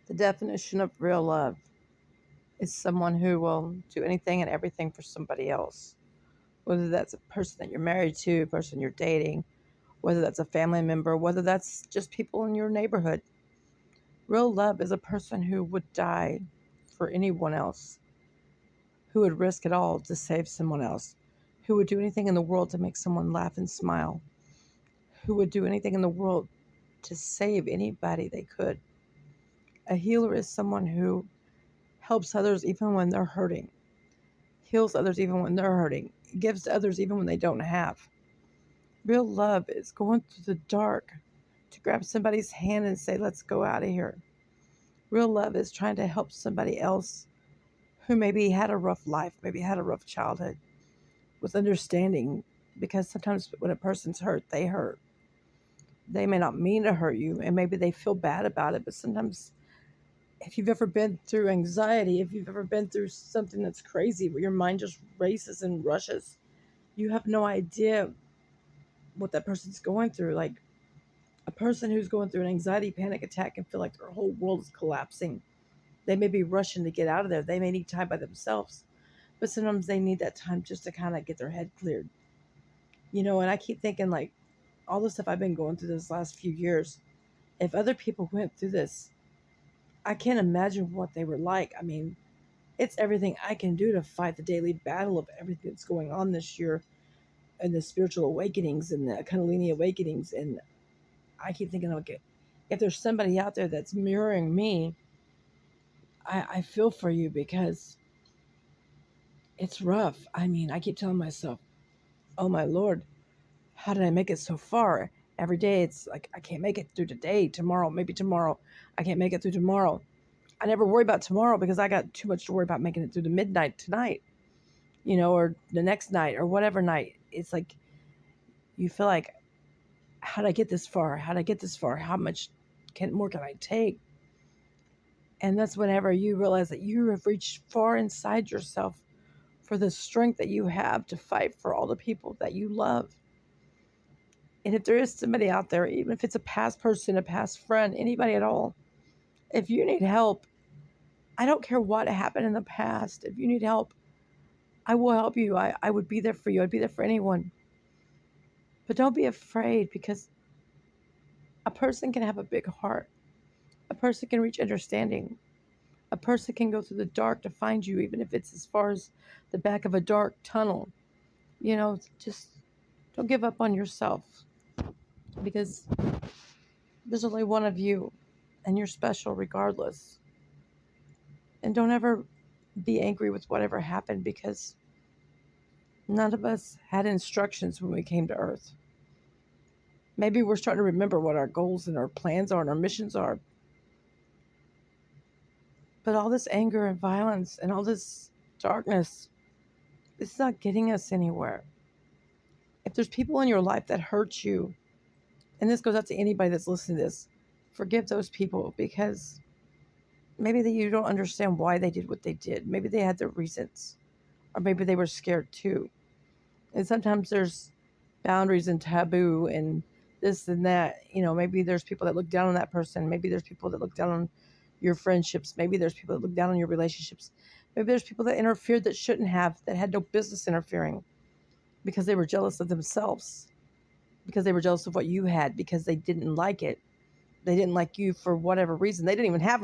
The definition of real love is someone who will do anything and everything for somebody else, whether that's a person that you're married to, a person you're dating, whether that's a family member, whether that's just people in your neighborhood. Real love is a person who would die for anyone else, who would risk it all to save someone else, who would do anything in the world to make someone laugh and smile, who would do anything in the world to save anybody they could. A healer is someone who helps others even when they're hurting, heals others even when they're hurting, gives to others even when they don't have. Real love is going through the dark to grab somebody's hand and say, let's go out of here. Real love is trying to help somebody else who maybe had a rough life, maybe had a rough childhood, with understanding, because sometimes when a person's hurt, they hurt. They may not mean to hurt you, and maybe they feel bad about it, but sometimes if you've ever been through anxiety, if you've ever been through something that's crazy where your mind just races and rushes, you have no idea what that person's going through. Like a person who's going through an anxiety panic attack and feel like their whole world is collapsing. They may be rushing to get out of there. They may need time by themselves, but sometimes they need that time just to kind of get their head cleared. And I keep thinking like all the stuff I've been going through this last few years, if other people went through this, I can't imagine what they were like. I mean, it's everything I can do to fight the daily battle of everything that's going on this year and the spiritual awakenings and the Kundalini awakenings. And I keep thinking, okay, if there's somebody out there that's mirroring me, I feel for you because it's rough. I mean, I keep telling myself, oh my Lord, how did I make it so far? Every day it's like, I can't make it through today, tomorrow, maybe tomorrow. I can't make it through tomorrow. I never worry about tomorrow because I got too much to worry about making it through the midnight tonight, or the next night or whatever night. It's like you feel like, how did I get this far? How did I get this far? How much more can I take? And that's whenever you realize that you have reached far inside yourself for the strength that you have to fight for all the people that you love. And if there is somebody out there, even if it's a past person, a past friend, anybody at all, if you need help, I don't care what happened in the past. If you need help, I will help you. I would be there for you. I'd be there for anyone. But don't be afraid because a person can have a big heart. A person can reach understanding. A person can go through the dark to find you, even if it's as far as the back of a dark tunnel. Just don't give up on yourself because there's only one of you and you're special regardless. And don't ever be angry with whatever happened because none of us had instructions when we came to Earth. Maybe we're starting to remember what our goals and our plans are and our missions are. But all this anger and violence and all this darkness, it's not getting us anywhere. If there's people in your life that hurt you, and this goes out to anybody that's listening to this, forgive those people because maybe you don't understand why they did what they did. Maybe they had their reasons, or maybe they were scared too. And sometimes there's boundaries and taboo and this and that. Maybe there's people that look down on that person. Maybe there's people that look down on your friendships. Maybe there's people that look down on your relationships. Maybe there's people that interfered that shouldn't have, that had no business interfering because they were jealous of themselves, because they were jealous of what you had, because they didn't like it. They didn't like you for whatever reason. They didn't even have